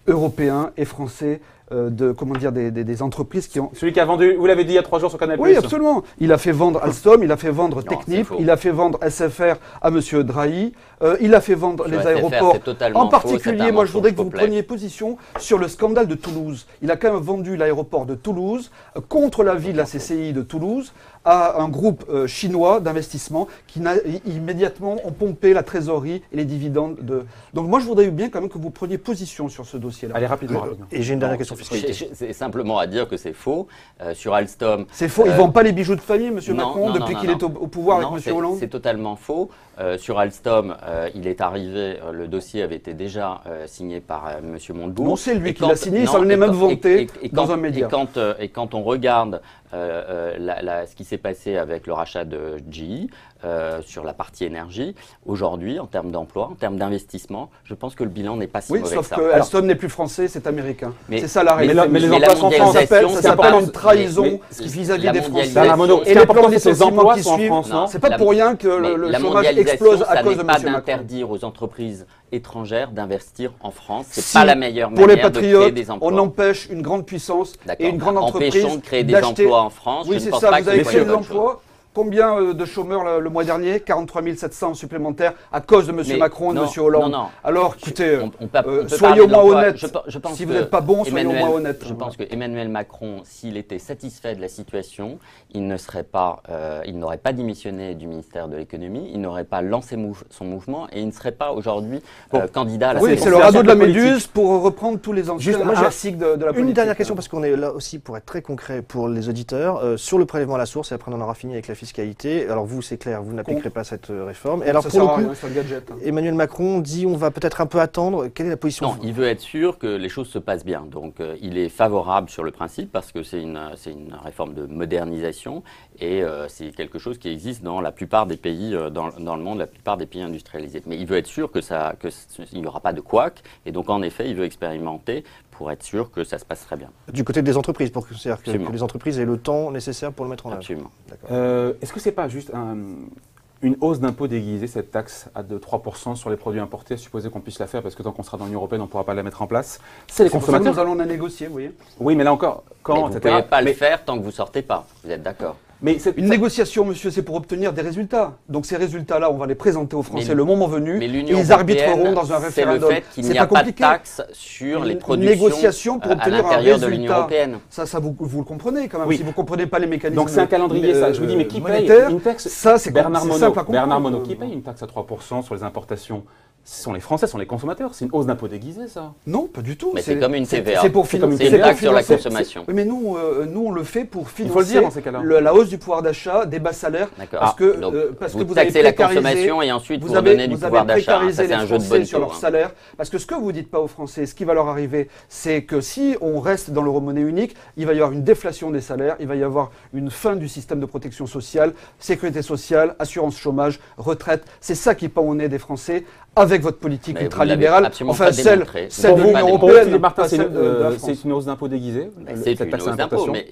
[SPEAKER 2] européen et français des entreprises qui ont...
[SPEAKER 1] Celui qui a vendu, vous l'avez dit il y a 3 jours sur Canal+.
[SPEAKER 2] Oui, absolument. Il a fait vendre Alstom, il a fait vendre
[SPEAKER 3] Non,
[SPEAKER 2] Technip,
[SPEAKER 3] c'est faux.
[SPEAKER 2] il a fait vendre SFR à M. Drahi, il a fait vendre
[SPEAKER 3] Sur
[SPEAKER 2] les
[SPEAKER 3] SFR,
[SPEAKER 2] aéroports.
[SPEAKER 3] c'est totalement
[SPEAKER 2] En
[SPEAKER 3] faux,
[SPEAKER 2] particulier,
[SPEAKER 3] c'est un
[SPEAKER 2] moi je voudrais que vous
[SPEAKER 3] mensonge complet.
[SPEAKER 2] preniez position sur le scandale de Toulouse. Il a quand même vendu l'aéroport de Toulouse contre l'avis de la CCI de Toulouse à un groupe chinois d'investissement qui immédiatement ont pompé la trésorerie et les dividendes de... Donc moi je voudrais bien quand même que vous preniez position sur ce dossier-là.
[SPEAKER 1] Allez, rapidement. rapidement.
[SPEAKER 4] Et j'ai une dernière question fiscalité.
[SPEAKER 3] C'est simplement à dire que c'est faux. Sur Alstom.
[SPEAKER 2] C'est faux, ils ne vendent pas les bijoux de famille, M.
[SPEAKER 3] non,
[SPEAKER 2] Macron,
[SPEAKER 3] non,
[SPEAKER 2] depuis
[SPEAKER 3] non,
[SPEAKER 2] qu'il
[SPEAKER 3] non.
[SPEAKER 2] est au pouvoir
[SPEAKER 3] Non,
[SPEAKER 2] avec M. Hollande.
[SPEAKER 3] c'est totalement faux. Sur Alstom, il est arrivé, le dossier avait été déjà signé par M. Montebourg.
[SPEAKER 2] Non, c'est lui
[SPEAKER 3] Et
[SPEAKER 2] qui l'a signé, il s'en est même vanté dans un média.
[SPEAKER 3] Et quand on regarde ce qui s'est passé avec le rachat de GE sur la partie énergie, aujourd'hui, en termes d'emploi, en termes d'investissement, je pense que le bilan n'est pas si
[SPEAKER 2] Oui,
[SPEAKER 3] mauvais
[SPEAKER 2] sauf
[SPEAKER 3] que ça.
[SPEAKER 2] que Alstom n'est plus français, c'est américain.
[SPEAKER 3] Mais-
[SPEAKER 2] C'est ça la
[SPEAKER 3] mais
[SPEAKER 2] réalité.
[SPEAKER 1] mais les
[SPEAKER 3] la
[SPEAKER 1] emplois sont français.
[SPEAKER 3] mondialisation,
[SPEAKER 2] Ça
[SPEAKER 3] c'est
[SPEAKER 2] s'appelle
[SPEAKER 3] pas-
[SPEAKER 2] une trahison
[SPEAKER 3] mais-
[SPEAKER 2] vis-à-vis
[SPEAKER 3] la
[SPEAKER 2] des Français.
[SPEAKER 3] mondialisation,
[SPEAKER 1] Mono,
[SPEAKER 2] Et
[SPEAKER 1] ce qui est
[SPEAKER 2] les
[SPEAKER 1] important,
[SPEAKER 2] plans
[SPEAKER 1] c'est que les
[SPEAKER 2] licenciements
[SPEAKER 1] emplois
[SPEAKER 2] qui
[SPEAKER 1] sont en
[SPEAKER 2] suivent,
[SPEAKER 1] France, non
[SPEAKER 2] c'est pas
[SPEAKER 3] La-
[SPEAKER 2] pour rien que
[SPEAKER 3] mais
[SPEAKER 2] le
[SPEAKER 3] la
[SPEAKER 2] chômage
[SPEAKER 3] mondialisation,
[SPEAKER 2] explose à
[SPEAKER 3] ça
[SPEAKER 2] cause
[SPEAKER 3] n'est
[SPEAKER 2] de
[SPEAKER 3] pas
[SPEAKER 2] M. Macron.
[SPEAKER 3] d'interdire aux entreprises étrangères d'investir en France. C'est
[SPEAKER 2] Si,
[SPEAKER 3] pas la meilleure
[SPEAKER 2] Pour les
[SPEAKER 3] manière de créer
[SPEAKER 2] patriotes,
[SPEAKER 3] des emplois.
[SPEAKER 2] on empêche une grande puissance
[SPEAKER 3] D'accord.
[SPEAKER 2] et une grande entreprise
[SPEAKER 3] Empêchons de créer des
[SPEAKER 2] d'acheter-
[SPEAKER 3] emplois en France.
[SPEAKER 2] Oui,
[SPEAKER 3] je ne
[SPEAKER 2] c'est
[SPEAKER 3] pense
[SPEAKER 2] ça,
[SPEAKER 3] pas
[SPEAKER 2] vous
[SPEAKER 3] que
[SPEAKER 2] avez
[SPEAKER 3] ce soit
[SPEAKER 2] créé
[SPEAKER 3] une
[SPEAKER 2] des
[SPEAKER 3] bonne chose.
[SPEAKER 2] emplois. Combien de chômeurs le mois dernier? 43 700 supplémentaires à cause de M.
[SPEAKER 3] Mais
[SPEAKER 2] Macron et de
[SPEAKER 3] non,
[SPEAKER 2] M. Hollande.
[SPEAKER 3] non.
[SPEAKER 2] Alors, écoutez,
[SPEAKER 3] On peut
[SPEAKER 2] soyez
[SPEAKER 3] parler
[SPEAKER 2] au
[SPEAKER 3] de
[SPEAKER 2] moins
[SPEAKER 3] l'emploi.
[SPEAKER 2] honnête.
[SPEAKER 3] Je pense
[SPEAKER 2] Si vous
[SPEAKER 3] que
[SPEAKER 2] n'êtes pas bon, soyez au moins honnête.
[SPEAKER 3] Je pense que Emmanuel Macron, s'il était satisfait de la situation, il n'aurait pas démissionné du ministère de l'économie, il n'aurait pas lancé son mouvement et il ne serait pas aujourd'hui candidat à la
[SPEAKER 2] Oui, c'est
[SPEAKER 3] présidence.
[SPEAKER 2] le radeau de la
[SPEAKER 1] politique.
[SPEAKER 2] Méduse pour reprendre tous les anciens
[SPEAKER 4] Juste, moi, j'ai
[SPEAKER 2] classiques de la politique.
[SPEAKER 4] Une dernière question, parce qu'on est là aussi pour être très concret pour les auditeurs. Sur le prélèvement à la source, et après on en aura fini avec la fiscalité. Alors vous, c'est clair, vous n'appliquerez pas cette réforme. Et alors
[SPEAKER 2] Ça
[SPEAKER 4] pour
[SPEAKER 2] sert
[SPEAKER 4] le
[SPEAKER 2] à
[SPEAKER 4] coup,
[SPEAKER 2] rien, c'est un gadget.
[SPEAKER 4] Emmanuel Macron dit on va peut-être un peu attendre. Quelle est la position
[SPEAKER 3] Non, il veut être sûr que les choses se passent bien. Donc, il est favorable sur le principe parce que c'est une réforme de modernisation et c'est quelque chose qui existe dans la plupart des pays dans le monde, la plupart des pays industrialisés. Mais il veut être sûr qu'il n'y aura pas de couac et donc en effet, il veut expérimenter pour être sûr que ça se passerait bien.
[SPEAKER 4] Du côté des entreprises, pour que, c'est-à-dire que
[SPEAKER 3] Absolument.
[SPEAKER 4] les entreprises aient le temps nécessaire pour le mettre en œuvre.
[SPEAKER 3] Absolument.
[SPEAKER 1] Est-ce que c'est pas juste une hausse d'impôt déguisée, cette taxe de 3% sur les produits importés, supposé qu'on puisse la faire, parce que tant qu'on sera dans l'Union européenne, on ne pourra pas la mettre en place. C'est les
[SPEAKER 2] C'est pour ça que
[SPEAKER 1] consommateurs.
[SPEAKER 2] nous allons la négocier, vous voyez.
[SPEAKER 1] Oui, mais là encore, quand,
[SPEAKER 3] Mais vous ne
[SPEAKER 1] etc.
[SPEAKER 3] pouvez pas le
[SPEAKER 1] Mais-
[SPEAKER 3] faire tant que vous ne sortez pas. Vous êtes d'accord?
[SPEAKER 1] Mais c'est
[SPEAKER 2] Une négociation, monsieur, c'est pour obtenir des résultats. Donc ces résultats-là, on va les présenter aux Français
[SPEAKER 3] Mais-
[SPEAKER 2] le moment venu.
[SPEAKER 3] Mais
[SPEAKER 2] et
[SPEAKER 3] l'Union
[SPEAKER 2] ils arbitreront
[SPEAKER 3] européenne,
[SPEAKER 2] dans un
[SPEAKER 3] c'est
[SPEAKER 2] référendum.
[SPEAKER 3] le fait qu'il
[SPEAKER 2] C'est
[SPEAKER 3] n'y a pas de
[SPEAKER 2] compliqué.
[SPEAKER 3] taxe sur les
[SPEAKER 2] Une
[SPEAKER 3] productions
[SPEAKER 2] négociation pour
[SPEAKER 3] à
[SPEAKER 2] obtenir un
[SPEAKER 3] l'intérieur de l'Union
[SPEAKER 2] résultat.
[SPEAKER 3] européenne.
[SPEAKER 2] Ça vous le comprenez quand même.
[SPEAKER 1] Oui.
[SPEAKER 2] Si vous ne comprenez pas les mécanismes.
[SPEAKER 1] Donc c'est un calendrier, ça. Je vous dis, mais qui paye
[SPEAKER 2] monétaires,
[SPEAKER 1] une taxe
[SPEAKER 2] Ça, c'est
[SPEAKER 1] Bernard
[SPEAKER 2] c'est
[SPEAKER 1] Monod.
[SPEAKER 2] simple à comprendre.
[SPEAKER 1] Bernard Monod, qui paye une taxe à 3% sur les importations? Ce sont les Français, ce sont les consommateurs. C'est une hausse d'impôt déguisée, ça.
[SPEAKER 2] Non, pas du tout.
[SPEAKER 3] Mais c'est comme une TVA.
[SPEAKER 2] C'est pour
[SPEAKER 1] C'est comme une
[SPEAKER 3] C'est une
[SPEAKER 1] TVA,
[SPEAKER 3] taxe sur la
[SPEAKER 2] financer-
[SPEAKER 3] consommation.
[SPEAKER 2] Oui, mais nous, on le fait pour financer
[SPEAKER 1] faut le dire dans ces cas-là.
[SPEAKER 2] la hausse du pouvoir d'achat, des bas salaires.
[SPEAKER 3] D'accord.
[SPEAKER 2] Parce que,
[SPEAKER 3] Donc,
[SPEAKER 2] parce
[SPEAKER 3] vous
[SPEAKER 2] que vous avez
[SPEAKER 3] taxez la
[SPEAKER 2] précarisé-
[SPEAKER 3] consommation et ensuite vous
[SPEAKER 2] Vous avez,
[SPEAKER 3] redonnez du
[SPEAKER 2] vous
[SPEAKER 3] pouvoir
[SPEAKER 2] avez
[SPEAKER 3] d'achat.
[SPEAKER 2] précarisé
[SPEAKER 3] Ça, c'est
[SPEAKER 2] les
[SPEAKER 3] un jeu de
[SPEAKER 2] Français
[SPEAKER 3] bonne
[SPEAKER 2] sur
[SPEAKER 3] taux.
[SPEAKER 2] leur salaire. Parce que ce que vous dites pas aux Français, ce qui va leur arriver, c'est que si on reste dans l'euro-monnaie unique, il va y avoir une déflation des salaires, il va y avoir une fin du système de protection sociale, sécurité sociale, assurance chômage, retraite. C'est ça qui pend au nez des Français avec votre politique
[SPEAKER 3] Mais vous
[SPEAKER 2] ultralibérale.
[SPEAKER 3] l'avez absolument
[SPEAKER 2] Enfin,
[SPEAKER 3] pas
[SPEAKER 2] celle
[SPEAKER 3] démontré.
[SPEAKER 2] de
[SPEAKER 3] Vous l'avez
[SPEAKER 2] l'Union
[SPEAKER 3] pas
[SPEAKER 1] Pour vous,
[SPEAKER 2] européenne,
[SPEAKER 1] Philippe Martin,
[SPEAKER 2] pas
[SPEAKER 1] c'est
[SPEAKER 2] celle de la France.
[SPEAKER 1] une hausse d'impôt déguisée,
[SPEAKER 3] C'est
[SPEAKER 1] cette
[SPEAKER 3] une
[SPEAKER 1] taxe à
[SPEAKER 3] hausse d'impôt,
[SPEAKER 1] l'importation.
[SPEAKER 3] mais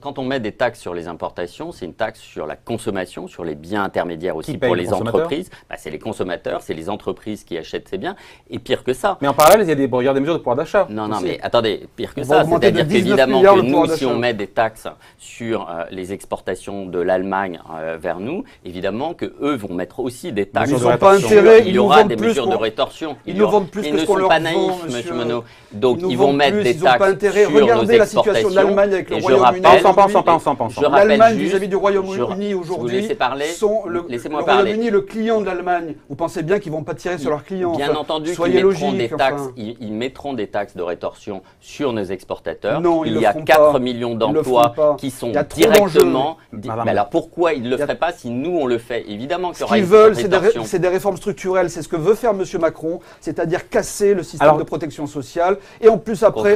[SPEAKER 3] quand on met des taxes sur les importations, c'est une taxe sur la consommation, sur les biens intermédiaires aussi
[SPEAKER 1] Qui paye
[SPEAKER 3] pour
[SPEAKER 1] les
[SPEAKER 3] les
[SPEAKER 1] consommateurs?
[SPEAKER 3] entreprises. Bah, c'est les consommateurs, c'est les entreprises qui achètent ces biens. Et pire que ça.
[SPEAKER 1] Mais en parallèle, il y a des mesures de pouvoir d'achat.
[SPEAKER 3] Non,
[SPEAKER 1] aussi.
[SPEAKER 3] mais attendez, pire que
[SPEAKER 2] On va
[SPEAKER 3] ça,
[SPEAKER 2] augmenter de
[SPEAKER 3] c'est-à-dire
[SPEAKER 2] 19
[SPEAKER 3] qu'évidemment
[SPEAKER 2] milliards
[SPEAKER 3] que
[SPEAKER 2] le pouvoir
[SPEAKER 3] nous, si
[SPEAKER 2] d'achat.
[SPEAKER 3] on met des taxes sur les exportations de l'Allemagne vers nous, évidemment que eux vont mettre aussi des taxes.
[SPEAKER 1] Ils
[SPEAKER 3] sur
[SPEAKER 1] ont pas
[SPEAKER 3] rétorsion.
[SPEAKER 2] intérêt,
[SPEAKER 3] Il
[SPEAKER 2] ils
[SPEAKER 3] y
[SPEAKER 2] nous
[SPEAKER 3] aura
[SPEAKER 2] vendent
[SPEAKER 3] des
[SPEAKER 2] plus
[SPEAKER 3] mesures de
[SPEAKER 2] qu'on-
[SPEAKER 3] rétorsion.
[SPEAKER 2] Ils nous vendent plus que
[SPEAKER 3] Ils
[SPEAKER 2] ce
[SPEAKER 3] ne
[SPEAKER 2] qu'on
[SPEAKER 3] sont
[SPEAKER 2] leur
[SPEAKER 3] pas
[SPEAKER 2] vend,
[SPEAKER 3] naïfs,
[SPEAKER 2] monsieur.
[SPEAKER 3] monsieur Monod. Donc
[SPEAKER 2] Ils nous
[SPEAKER 3] ils vont
[SPEAKER 2] vendent
[SPEAKER 3] mettre
[SPEAKER 2] plus,
[SPEAKER 3] des
[SPEAKER 2] ils ont pas
[SPEAKER 3] taxes
[SPEAKER 2] intérêt.
[SPEAKER 3] sur nos
[SPEAKER 2] Regardez la situation de
[SPEAKER 3] exportations.
[SPEAKER 2] l'Allemagne avec le
[SPEAKER 3] Et je
[SPEAKER 2] Royaume-Uni.
[SPEAKER 3] rappelle-
[SPEAKER 1] Pensons.
[SPEAKER 3] Je rappelle
[SPEAKER 2] L'Allemagne
[SPEAKER 3] juste-
[SPEAKER 2] vis-à-vis du Royaume-Uni
[SPEAKER 3] je
[SPEAKER 2] aujourd'hui
[SPEAKER 3] vous laisse parler.
[SPEAKER 2] sont le
[SPEAKER 3] Laissez-moi parler.
[SPEAKER 2] Royaume-Uni le client de l'Allemagne. Vous pensez bien qu'ils vont pas tirer sur leurs clients.
[SPEAKER 3] Bien
[SPEAKER 2] Enfin,
[SPEAKER 3] entendu qu'ils
[SPEAKER 2] soyez
[SPEAKER 3] mettront
[SPEAKER 2] logiques,
[SPEAKER 3] des taxes,
[SPEAKER 2] enfin.
[SPEAKER 3] ils mettront des taxes de rétorsion sur nos exportateurs.
[SPEAKER 2] Non, ils
[SPEAKER 3] il
[SPEAKER 2] le
[SPEAKER 3] y a
[SPEAKER 2] feront
[SPEAKER 3] 4
[SPEAKER 2] pas.
[SPEAKER 3] millions
[SPEAKER 2] Ils le
[SPEAKER 3] d'emplois
[SPEAKER 2] feront pas.
[SPEAKER 3] qui sont
[SPEAKER 2] Il y a trop
[SPEAKER 3] directement.
[SPEAKER 1] Madame.
[SPEAKER 3] Mais alors pourquoi ils ne le
[SPEAKER 2] Il y a-
[SPEAKER 3] feraient pas si nous on le fait? Évidemment qu'il y
[SPEAKER 2] Ce
[SPEAKER 3] aura
[SPEAKER 2] qu'ils
[SPEAKER 3] une
[SPEAKER 2] veulent, c'est
[SPEAKER 3] rétorsion.
[SPEAKER 2] des réformes structurelles. c'est ce que veut faire M. Macron, c'est-à-dire casser le système de protection sociale et en plus après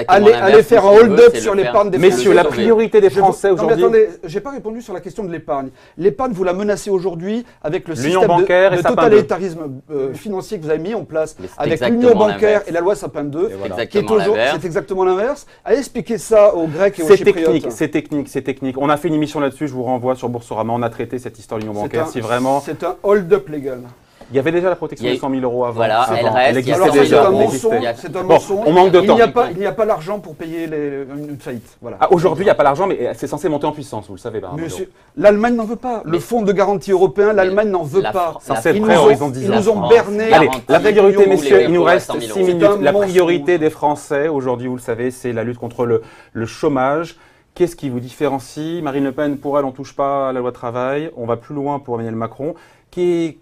[SPEAKER 2] aller faire un hold-up sur l'épargne des Français.
[SPEAKER 1] Messieurs, la priorité des Français aujourd'hui…
[SPEAKER 2] Non mais attendez, j'ai pas répondu sur la question de l'épargne. L'épargne, vous la menacez aujourd'hui avec le système
[SPEAKER 1] bancaire
[SPEAKER 2] de totalitarisme financier que vous avez mis en place avec l'union bancaire et la loi Sapin 2, qui est toujours, c'est exactement l'inverse. Allez expliquer ça aux Grecs et aux Chypriotes.
[SPEAKER 1] C'est technique. On a fait une émission là-dessus, je vous renvoie sur Boursorama, on a traité cette histoire de l'union bancaire.
[SPEAKER 2] C'est un hold-up légal.
[SPEAKER 1] Il y avait déjà la protection de 100 000 euros avant.
[SPEAKER 3] Voilà,
[SPEAKER 1] elle existait déjà.
[SPEAKER 2] C'est un mensonge.
[SPEAKER 1] On manque de temps.
[SPEAKER 2] Il n'y a pas l'argent pour payer une faillite. Voilà.
[SPEAKER 1] Aujourd'hui, il n'y a pas l'argent, mais c'est censé monter en puissance, vous le savez.
[SPEAKER 2] L'Allemagne n'en veut pas. Le fonds de garantie européen, l'Allemagne n'en veut pas.
[SPEAKER 1] Ils nous
[SPEAKER 2] ont berné.
[SPEAKER 1] Allez, la priorité, messieurs, il nous reste 6 minutes. La priorité des Français, aujourd'hui, vous le savez, c'est la lutte contre le chômage. Qu'est-ce qui vous différencie? Marine Le Pen, pour elle, on ne touche pas à la loi travail. On va plus loin pour Emmanuel Macron.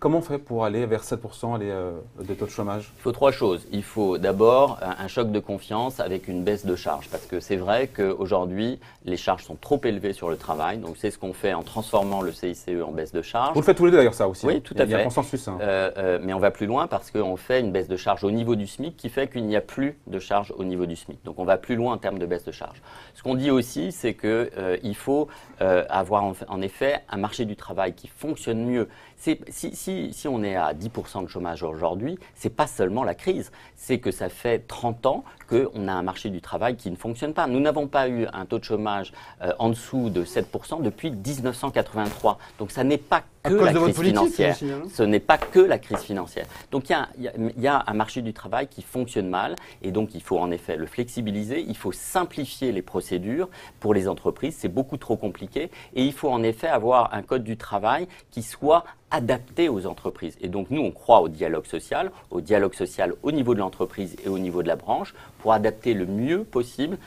[SPEAKER 1] Comment on fait pour aller vers 7% des taux de chômage?
[SPEAKER 3] Il faut 3 choses. Il faut d'abord un choc de confiance avec une baisse de charges. Parce que c'est vrai qu'aujourd'hui, les charges sont trop élevées sur le travail. Donc c'est ce qu'on fait en transformant le CICE en baisse de charges.
[SPEAKER 1] Vous le faites tous les deux d'ailleurs, ça aussi.
[SPEAKER 3] Oui, tout à fait.
[SPEAKER 1] Il y a un consensus.
[SPEAKER 3] Mais on va plus loin parce qu'on fait une baisse de charges au niveau du SMIC qui fait qu'il n'y a plus de charges au niveau du SMIC. Donc on va plus loin en termes de baisse de charges. Ce qu'on dit aussi, c'est qu'il faut avoir en effet un marché du travail qui fonctionne mieux. Si on est à 10% de chômage aujourd'hui, ce n'est pas seulement la crise, c'est que ça fait 30 ans qu'on a un marché du travail qui ne fonctionne pas. Nous n'avons pas eu un taux de chômage en dessous de 7% depuis 1983. Donc ça n'est pas que la crise financière. Ce n'est pas que la crise financière. Donc il y a un marché du travail qui fonctionne mal et donc il faut en effet le flexibiliser, il faut simplifier les procédures pour les entreprises, c'est beaucoup trop compliqué et il faut en effet avoir un code du travail qui soit adapté aux entreprises. Et donc nous, on croit au dialogue social au niveau de l'entreprise et au niveau de la branche pour adapter le mieux possible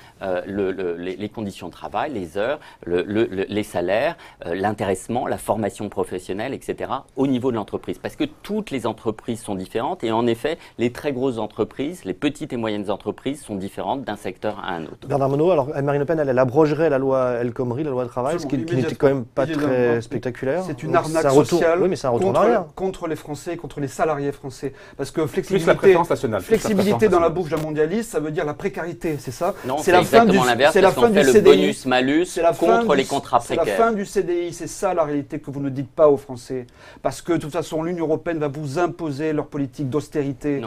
[SPEAKER 3] les conditions de travail, les heures, les salaires, l'intéressement, la formation professionnelle, etc. au niveau de l'entreprise. Parce que toutes les entreprises sont différentes et en effet, les très grosses entreprises, les petites et moyennes entreprises sont différentes d'un secteur à un autre.
[SPEAKER 4] Bernard Monod, alors Marine Le Pen, elle abrogerait la loi El Khomri, la loi de travail, ce qui n'était quand même pas très spectaculaire.
[SPEAKER 2] C'est une arnaque sociale.
[SPEAKER 4] Oui, mais c'est un retour en arrière.
[SPEAKER 2] Contre les Français, contre les salariés français. Parce que
[SPEAKER 1] plus la préférence nationale.
[SPEAKER 2] Flexibilité dans la bouche d'un mondialiste, ça veut dire la précarité, c'est ça?
[SPEAKER 3] Non, c'est exactement l'inverse, c'est la fin du CDI. Le bonus-malus contre les contrats précaires.
[SPEAKER 2] C'est la fin du CDI, c'est ça la réalité que vous ne dites pas aux Français. Parce que de toute façon, l'Union européenne va vous imposer leur politique d'austérité.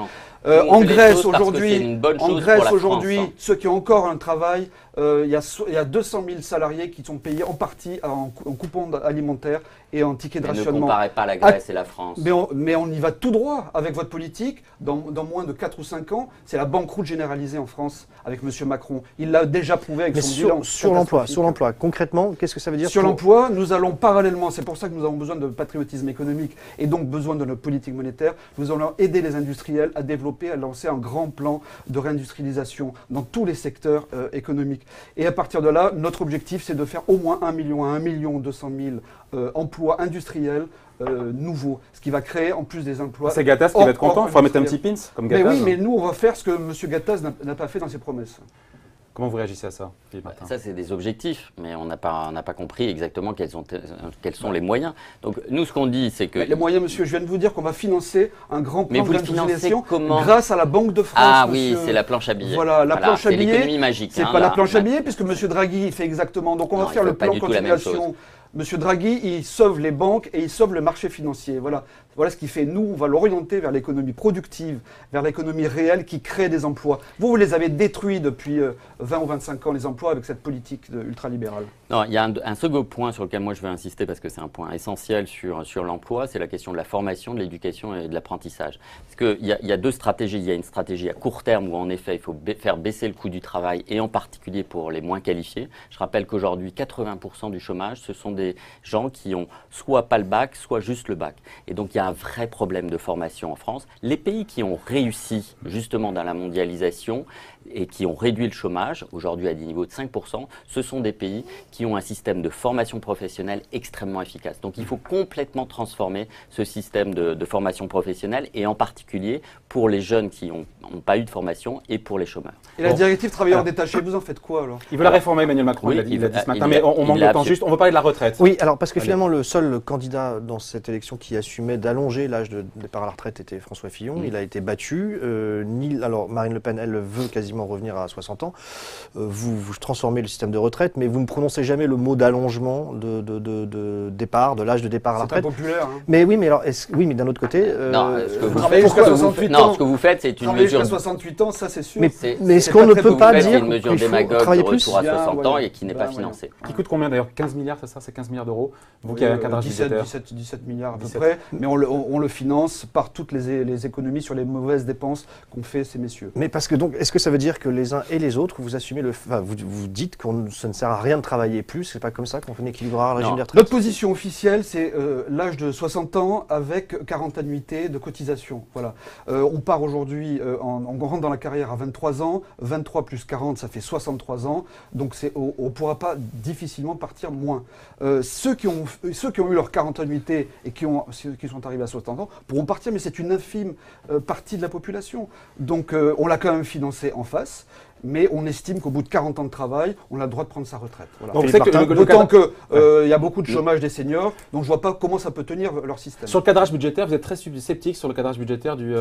[SPEAKER 2] En Grèce aujourd'hui, ceux qui ont encore un travail, il y a 200 000 salariés qui sont payés en partie en coupons alimentaires et en tickets de rationnement.
[SPEAKER 3] Ne comparez pas la Grèce et la France.
[SPEAKER 2] Mais on y va tout droit avec votre politique. Dans moins de 4 ou 5 ans, c'est la banqueroute généralisée en France avec M. Macron. Il l'a déjà prouvé avec son bilan.
[SPEAKER 4] Sur l'emploi, concrètement, qu'est-ce que ça veut dire?
[SPEAKER 2] Sur l'emploi, nous allons parallèlement, c'est pour ça que nous avons besoin de patriotisme économique et donc besoin de notre politique monétaire, nous allons aider les industriels à développer, à lancer un grand plan de réindustrialisation dans tous les secteurs économiques. Et à partir de là, notre objectif, c'est de faire au moins 1 million à 1 200 000 emplois industriels nouveaux, ce qui va créer en plus des emplois.
[SPEAKER 1] C'est Gattaz qui va être content, il faudra mettre un petit pins comme Gattaz.
[SPEAKER 2] Mais oui, mais nous, on va faire ce que M. Gattaz n'a pas fait dans ses promesses.
[SPEAKER 1] Comment vous réagissez à ça, Philippe Martin?
[SPEAKER 3] Ça, c'est des objectifs, mais on n'a pas compris exactement quels sont les moyens. Donc, nous, ce qu'on dit, c'est que…
[SPEAKER 2] Les moyens, monsieur, je viens de vous dire qu'on va financer un grand plan de réindustrialisation grâce à la Banque de France.
[SPEAKER 3] Ah oui, c'est la planche à billets.
[SPEAKER 2] Voilà, la planche à billets.
[SPEAKER 3] C'est l'économie magique.
[SPEAKER 2] C'est pas la planche à billets, puisque monsieur Draghi fait exactement. Donc, on va faire le plan de continuation. Monsieur Draghi, il sauve les banques et il sauve le marché financier. Voilà ce qu'il fait. Nous, on va l'orienter vers l'économie productive, vers l'économie réelle qui crée des emplois. Vous les avez détruits depuis 20 ou 25 ans, les emplois, avec cette politique ultralibérale.
[SPEAKER 3] Non, il y a un second point sur lequel moi je veux insister parce que c'est un point essentiel sur l'emploi, c'est la question de la formation, de l'éducation et de l'apprentissage. Parce qu'il y a 2 stratégies. Il y a une stratégie à court terme où en effet il faut faire baisser le coût du travail et en particulier pour les moins qualifiés. Je rappelle qu'aujourd'hui 80% du chômage, ce sont des gens qui ont soit pas le bac, soit juste le bac. Et donc il y a un vrai problème de formation en France. Les pays qui ont réussi justement dans la mondialisation, et qui ont réduit le chômage, aujourd'hui à des niveaux de 5%, ce sont des pays qui ont un système de formation professionnelle extrêmement efficace. Donc il faut complètement transformer ce système de formation professionnelle et en particulier pour les jeunes qui n'ont pas eu de formation et pour les chômeurs.
[SPEAKER 2] Et la directive travailleurs détachés, vous en faites quoi alors?
[SPEAKER 1] Il veut la réformer, Emmanuel Macron,
[SPEAKER 3] Oui,
[SPEAKER 1] il a dit ce matin, mais on manque de temps. Juste, on va parler de la retraite.
[SPEAKER 4] Oui, alors parce que finalement le seul candidat dans cette élection qui assumait d'allonger l'âge de départ à la retraite était François Fillon. Il a été battu. Alors Marine Le Pen, elle veut quasiment revenir à 60 ans. Vous transformez le système de retraite, mais vous ne prononcez jamais le mot d'allongement de départ, de l'âge de départ à la retraite.
[SPEAKER 2] C'est impopulaire. Hein.
[SPEAKER 4] Mais oui, mais alors, oui, mais d'un autre côté,
[SPEAKER 3] non, ce que vous
[SPEAKER 2] travailler
[SPEAKER 3] faites,
[SPEAKER 2] jusqu'à 68 ans.
[SPEAKER 3] ce que vous faites, c'est une
[SPEAKER 2] Travailler
[SPEAKER 3] mesure.
[SPEAKER 2] jusqu'à 68 ans, ça c'est sûr.
[SPEAKER 4] mais
[SPEAKER 3] C'est
[SPEAKER 4] est-ce qu'on ne peut pas
[SPEAKER 3] c'est
[SPEAKER 4] dire
[SPEAKER 3] une mesure
[SPEAKER 4] qu'il faut
[SPEAKER 3] démagogue de
[SPEAKER 4] travailler
[SPEAKER 3] retour
[SPEAKER 4] plus?
[SPEAKER 3] à 60 ans
[SPEAKER 2] Voilà.
[SPEAKER 3] et qui n'est pas
[SPEAKER 2] Voilà.
[SPEAKER 3] financée.
[SPEAKER 1] Qui coûte combien d'ailleurs? 15 milliards, c'est ça? C'est 15 milliards d'euros. Vous qui avez un cadrage budgétaire.
[SPEAKER 2] 17 milliards à peu
[SPEAKER 1] 17.
[SPEAKER 2] près, mais on le finance par toutes les économies sur les mauvaises dépenses qu'ont fait ces messieurs.
[SPEAKER 4] Mais parce que donc, est-ce que ça veut dire que les uns et les autres, vous assumez vous dites que ça ne sert à rien de travailler plus, c'est pas comme ça qu'on équilibrera le régime
[SPEAKER 3] Non.
[SPEAKER 4] des retraites?
[SPEAKER 2] Notre position officielle, c'est l'âge de 60 ans avec 40 annuités de cotisation. Voilà. On part aujourd'hui, on rentre dans la carrière à 23 ans, 23 plus 40, ça fait 63 ans, donc on ne pourra pas difficilement partir moins. Ceux qui ont eu leurs 40 annuités et qui sont arrivés à 60 ans pourront partir, mais c'est une infime partie de la population. Donc on l'a quand même financé en face. Mais on estime qu'au bout de 40 ans de travail, on a le droit de prendre sa retraite. Voilà.
[SPEAKER 1] Donc, c'est que
[SPEAKER 2] D'autant qu'il y a beaucoup de chômage des seniors, donc je ne vois pas comment ça peut tenir leur système.
[SPEAKER 1] Sur le cadrage budgétaire, vous êtes très sceptique sur le cadrage budgétaire du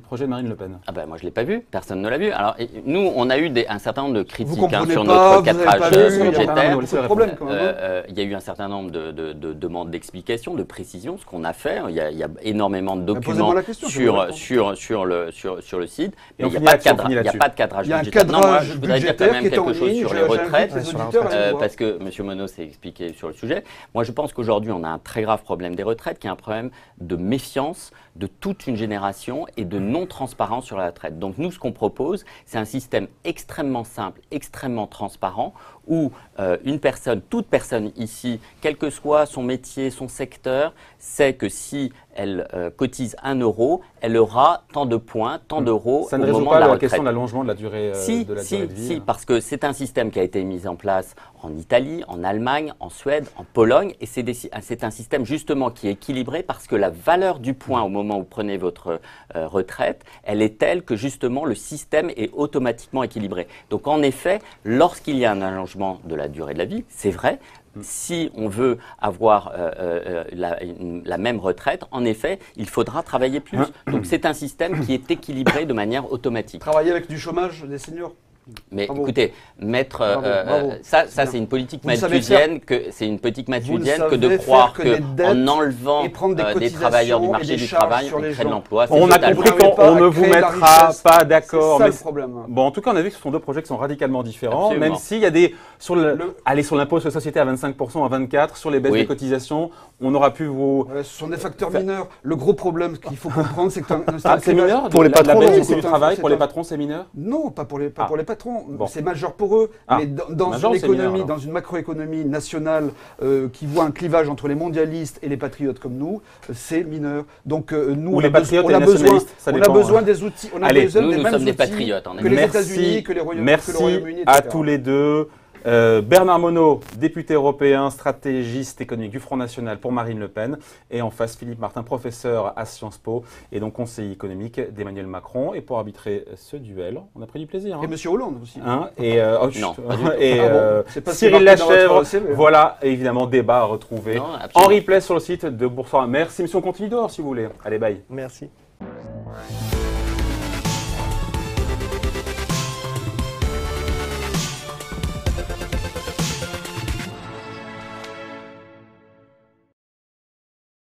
[SPEAKER 1] projet de Marine Le Pen.
[SPEAKER 3] Ah ben moi je ne l'ai pas vu, personne ne l'a vu. Alors nous on a eu un certain nombre de critiques
[SPEAKER 2] pas,
[SPEAKER 3] sur notre
[SPEAKER 2] vous avez
[SPEAKER 3] cadrage
[SPEAKER 2] pas vu,
[SPEAKER 3] budgétaire.
[SPEAKER 2] C'est le problème quand même.
[SPEAKER 3] Il y a eu un certain nombre de demandes d'explications, de précisions, ce qu'on a fait. Il y a énormément de documents
[SPEAKER 2] posez-moi la question,
[SPEAKER 3] sur le site,
[SPEAKER 1] Et
[SPEAKER 3] mais
[SPEAKER 1] on
[SPEAKER 3] il n'y
[SPEAKER 1] finit
[SPEAKER 3] a
[SPEAKER 1] là-dessus,
[SPEAKER 3] pas de cadrage
[SPEAKER 2] Il y a un
[SPEAKER 3] budgétaire. Non, moi
[SPEAKER 2] cadrage
[SPEAKER 3] je voudrais dire quand
[SPEAKER 2] budgétaire
[SPEAKER 3] même
[SPEAKER 2] qui est en
[SPEAKER 3] quelque chose
[SPEAKER 2] ligne,
[SPEAKER 3] sur les retraites.
[SPEAKER 2] les auditeurs à aller voir.
[SPEAKER 3] Parce que M. Monod s'est expliqué sur le sujet. Moi, je pense qu'aujourd'hui, on a un très grave problème des retraites, qui est un problème de méfiance de toute une génération et de non-transparence sur la retraite. Donc nous, ce qu'on propose, c'est un système extrêmement simple, extrêmement transparent, où toute personne ici, quel que soit son métier, son secteur, sait que si elle cotise 1 euro, elle aura tant de points, tant d'euros
[SPEAKER 1] Ça ne
[SPEAKER 3] au
[SPEAKER 1] résout
[SPEAKER 3] moment
[SPEAKER 1] pas
[SPEAKER 3] de la
[SPEAKER 1] la
[SPEAKER 3] retraite.
[SPEAKER 1] question de l'allongement de la durée de vie.
[SPEAKER 3] Si, parce que c'est un système qui a été mis en place en Italie, en Allemagne, en Suède, en Pologne, et c'est un système justement qui est équilibré parce que la valeur du point au moment où vous prenez votre retraite, elle est telle que justement le système est automatiquement équilibré. Donc en effet, lorsqu'il y a un allongement de la durée de la vie, c'est vrai. Si on veut avoir la même retraite, en effet, il faudra travailler plus. Donc c'est un système qui est équilibré de manière automatique.
[SPEAKER 2] Travailler avec du chômage des seniors.
[SPEAKER 3] Mais
[SPEAKER 2] Bravo.
[SPEAKER 3] écoutez, mettre
[SPEAKER 2] Bravo.
[SPEAKER 3] ça
[SPEAKER 2] C'est
[SPEAKER 3] c'est une politique
[SPEAKER 2] Vous savez
[SPEAKER 3] malthusienne que de
[SPEAKER 2] savez
[SPEAKER 3] croire
[SPEAKER 2] faire que des dettes
[SPEAKER 3] qu'en enlevant
[SPEAKER 2] et prendre des
[SPEAKER 3] des
[SPEAKER 2] cotisations
[SPEAKER 3] travailleurs du
[SPEAKER 2] et
[SPEAKER 3] marché
[SPEAKER 2] des
[SPEAKER 3] du
[SPEAKER 2] charges
[SPEAKER 3] travail,
[SPEAKER 2] sur
[SPEAKER 3] on
[SPEAKER 2] les
[SPEAKER 3] crée de
[SPEAKER 2] gens.
[SPEAKER 3] l'emploi.
[SPEAKER 1] On a
[SPEAKER 3] totalement-
[SPEAKER 1] compris
[SPEAKER 2] Vous
[SPEAKER 1] qu'on
[SPEAKER 2] n'arrivez pas
[SPEAKER 1] ne
[SPEAKER 2] à
[SPEAKER 1] vous
[SPEAKER 2] créer de la
[SPEAKER 1] mettra
[SPEAKER 2] richesse.
[SPEAKER 1] pas d'accord.
[SPEAKER 2] C'est ça
[SPEAKER 1] Mais
[SPEAKER 2] le problème.
[SPEAKER 1] bon, en tout cas, on a vu que ce sont deux projets qui sont radicalement différents,
[SPEAKER 3] Absolument.
[SPEAKER 1] même s'il y a des sur l'impôt sur les sociétés à 25%, à 24%, sur les baisses
[SPEAKER 3] Oui.
[SPEAKER 1] des cotisations, on aura pu vous.
[SPEAKER 2] Ouais, ce sont des facteurs mineurs. Le gros problème qu'il faut comprendre, c'est que
[SPEAKER 1] C'est mineur
[SPEAKER 2] pour les
[SPEAKER 1] la
[SPEAKER 2] patrons.
[SPEAKER 1] baisse du
[SPEAKER 2] c'est
[SPEAKER 1] coût du
[SPEAKER 2] un-
[SPEAKER 1] travail
[SPEAKER 2] c'est
[SPEAKER 1] pour les
[SPEAKER 2] un-
[SPEAKER 1] patrons, c'est mineur.
[SPEAKER 2] Non, pas pour les patrons.
[SPEAKER 1] Bon.
[SPEAKER 2] C'est majeur pour eux.
[SPEAKER 1] Ah.
[SPEAKER 2] Mais dans
[SPEAKER 1] Majeur,
[SPEAKER 2] une
[SPEAKER 1] c'est mineur,
[SPEAKER 2] économie,
[SPEAKER 1] alors.
[SPEAKER 2] dans une macroéconomie nationale qui voit un clivage entre les mondialistes et les patriotes comme nous, c'est mineur. Donc nous,
[SPEAKER 1] Ou
[SPEAKER 2] on
[SPEAKER 1] les
[SPEAKER 2] a
[SPEAKER 1] patriotes
[SPEAKER 2] on
[SPEAKER 1] et
[SPEAKER 2] a
[SPEAKER 1] les
[SPEAKER 2] besoin,
[SPEAKER 1] nationalistes, ça
[SPEAKER 2] on a
[SPEAKER 1] dépend,
[SPEAKER 2] besoin
[SPEAKER 1] hein.
[SPEAKER 2] des outils. On a
[SPEAKER 1] Allez,
[SPEAKER 2] besoin
[SPEAKER 3] nous,
[SPEAKER 2] des
[SPEAKER 3] nous
[SPEAKER 2] mêmes
[SPEAKER 3] sommes des
[SPEAKER 2] outils
[SPEAKER 3] patriotes, en
[SPEAKER 2] que
[SPEAKER 3] effet.
[SPEAKER 2] les
[SPEAKER 1] Merci.
[SPEAKER 2] États-Unis, que le Royaume-Uni,
[SPEAKER 1] Merci à tous les deux. Bernard Monod, député européen, stratégiste économique du Front National pour Marine Le Pen. Et en face, Philippe Martin, professeur à Sciences Po et donc conseiller économique d'Emmanuel Macron. Et pour arbitrer ce duel, on a pris du plaisir.
[SPEAKER 2] Et
[SPEAKER 1] Hein.
[SPEAKER 2] M. Hollande aussi.
[SPEAKER 3] Non, pas du tout.
[SPEAKER 1] et
[SPEAKER 2] C'est pas ce qui est
[SPEAKER 1] Cyril
[SPEAKER 2] marqué dans votre
[SPEAKER 1] Lachèvre,
[SPEAKER 2] CV.
[SPEAKER 1] voilà, évidemment, débat à retrouver
[SPEAKER 3] Non,
[SPEAKER 1] en
[SPEAKER 3] absolument.
[SPEAKER 1] replay sur le site de Boursorama. Merci, monsieur, on continue dehors si vous voulez. Allez, bye.
[SPEAKER 4] Merci.